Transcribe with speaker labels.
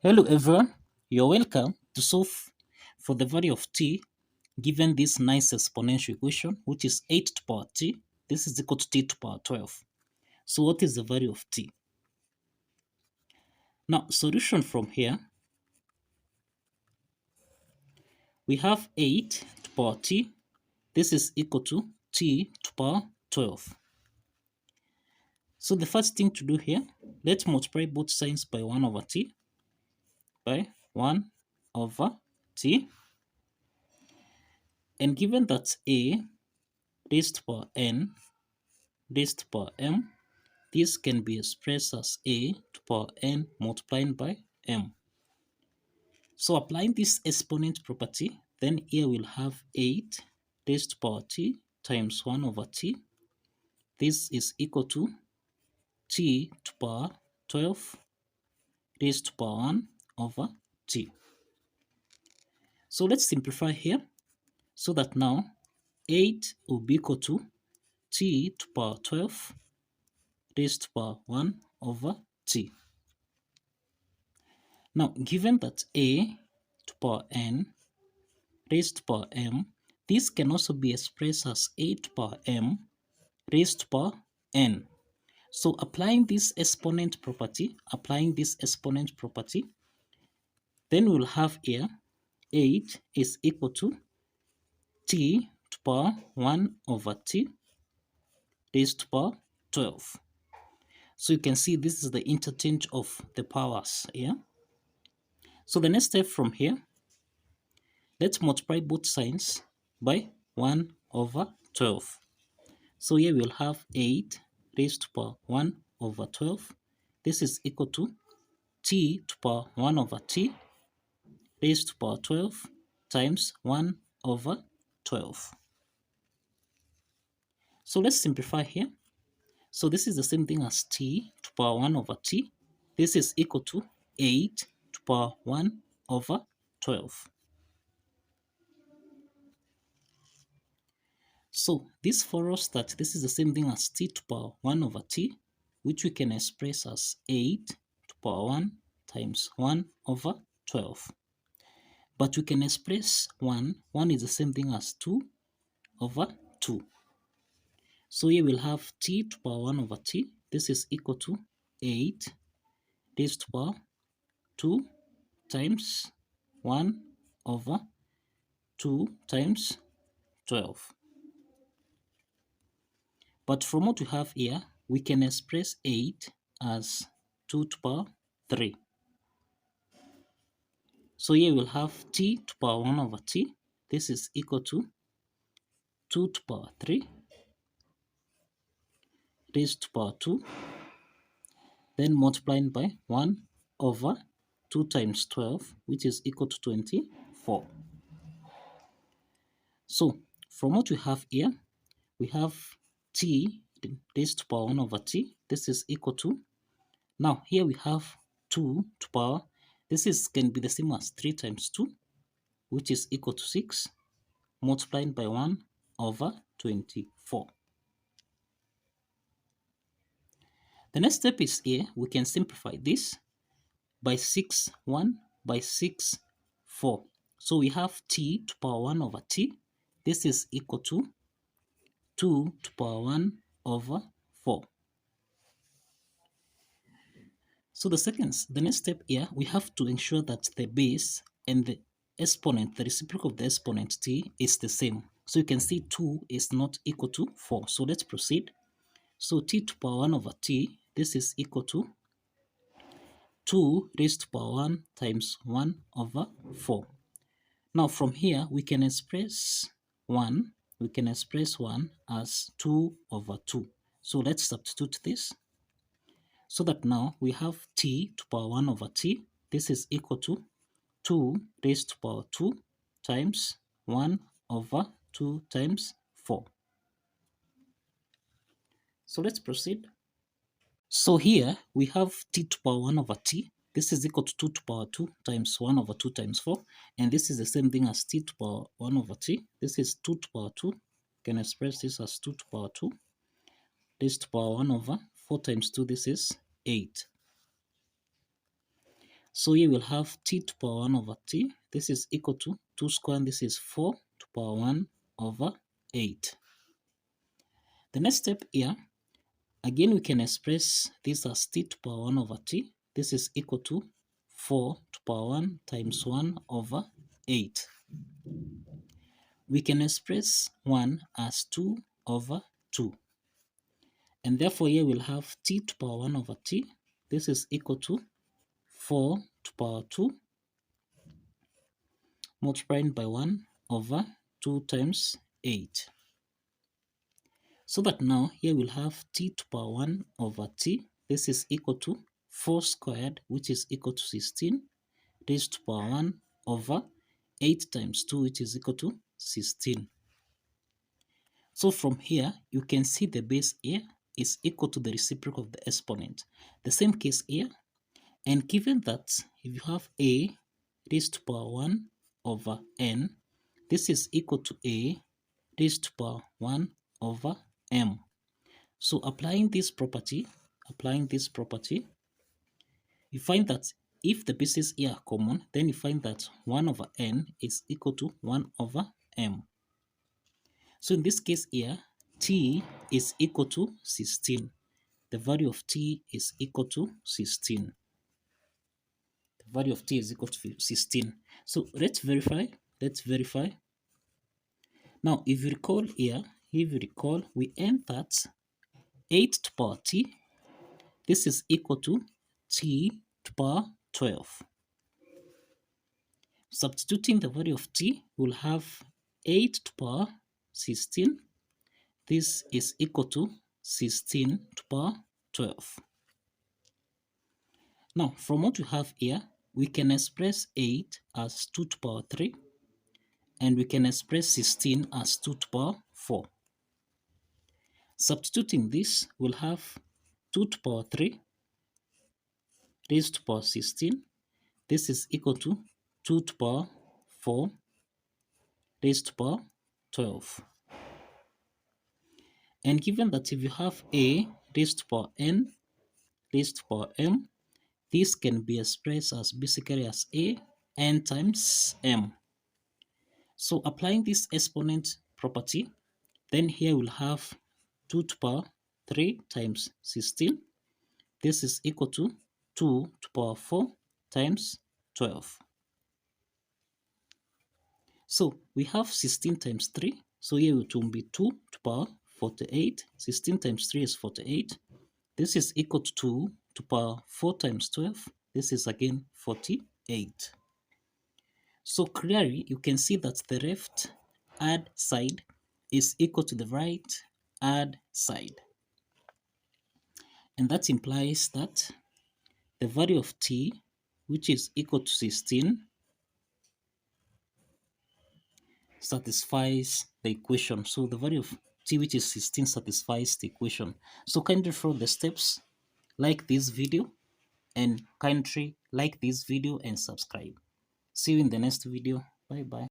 Speaker 1: Hello everyone, you're welcome to solve for the value of t given this nice exponential equation which is 8 to the power t. This is equal to t to the power 12. So what is the value of t? Now solution from here, we have 8 to the power t. This is equal to t to the power 12. So the first thing to do here, let's multiply both signs by 1 over t by 1 over t. And given that a raised to the power n raised to the power m, this can be expressed as a to the power n multiplying by m. So applying this exponent property, then here we'll have 8 raised to the power t times 1 over t. This is equal to t to the power 12 raised to the power 1 over t. So let's simplify here so that now 8 will be equal to t to the power 12 raised to the power 1 over t. Now, given that a to the power n raised to the power m, this can also be expressed as a to the power m raised to the power n. So applying this exponent property, then we'll have here 8 is equal to t to the power 1 over t raised to the power 12. So you can see this is the interchange of the powers here. So the next step from here, let's multiply both signs by 1 over 12. So here we'll have 8 raised to the power 1 over 12. This is equal to t to the power 1 over t raised to the power 12 times 1 over 12. So let's simplify here. So this is the same thing as t to the power 1 over t. This is equal to 8 to the power 1 over 12. So this follows that this is the same thing as t to the power 1 over t, which we can express as 8 to the power 1 times 1 over 12. But we can express 1 is the same thing as 2 over 2. So here we'll have t to the power 1 over t. This is equal to 8 raised to the power 2 times 1 over 2 times 12. But from what we have here, we can express 8 as 2 to the power 3. So here we'll have t to the power 1 over t. This is equal to 2 to the power 3 raised to the power 2. Then multiplying by 1 over 2 times 12, which is equal to 24. So from what we have here, we have t raised to the power 1 over t. This is equal to, now here we have 2 to the power, this can be the same as 3 times 2, which is equal to 6, multiplied by 1 over 24. The next step is here, we can simplify this by 6, 1 by 6, 4. So we have t to the power 1 over t. This is equal to 2 to the power 1 over 4. So the next step here, we have to ensure that the base and the exponent, the reciprocal of the exponent t, is the same. So you can see 2 is not equal to 4. So let's proceed. So t to the power 1 over t, this is equal to 2 raised to the power 1 times 1 over 4. Now from here, we can express 1 as 2 over 2. So let's substitute this. So that now we have t to the power 1 over t. This is equal to 2 raised to the power 2 times 1 over 2 times 4. So let's proceed. So here we have t to the power 1 over t. This is equal to 2 to the power 2 times 1 over 2 times 4. And this is the same thing as t to the power 1 over t. This is 2 to the power 2. You can express this as 2 to the power 2 raised to the power 1 over 4 times 2. This is 8. So here we'll have t to power 1 over t. This is equal to 2 squared, and this is 4 to power 1 over 8. The next step here, again we can express this as t to power 1 over t. This is equal to 4 to power 1 times 1 over 8. We can express 1 as 2 over 2. And therefore here we'll have t to power 1 over t. This is equal to 4 to power 2 multiplied by 1 over 2 times 8. So that now here we'll have t to power 1 over t. This is equal to 4 squared, which is equal to 16, raised to power 1 over 8 times 2, which is equal to 16. So from here, you can see the base here is equal to the reciprocal of the exponent. The same case here, and given that if you have a raised to power 1 over n, this is equal to a raised to power 1 over m. So applying this property, you find that if the bases here are common, then you find that 1 over n is equal to 1 over m. So in this case here, t is equal to 16. The value of t is equal to 16. The value of t is equal to 16. So let's verify. Now, if you recall here, we end that 8 to power t, this is equal to t to power 12. Substituting the value of t, we'll have 8 to power 16. This is equal to 16 to power 12. Now, from what we have here, we can express 8 as 2 to power 3, and we can express 16 as 2 to power 4. Substituting this, we'll have 2 to power 3 raised to power 16. This is equal to 2 to power 4 raised to power 12. And given that if you have a raised to power n raised to power m, this can be expressed as basically as a n times m. So applying this exponent property, then here we'll have 2 to power 3 times 16. This is equal to 2 to power 4 times 12. So we have 16 times 3. So here it will be 2 to power 48. 16 times 3 is 48. This is equal to 2 to power 4 times 12. This is again 48. So clearly you can see that the left hand side is equal to the right hand side. And that implies that the value of t, which is equal to 16, satisfies the equation. So the value of t, which is 16, satisfies the equation. So kindly follow the steps, like this video, and kindly like this video and subscribe. See you in the next video. Bye bye.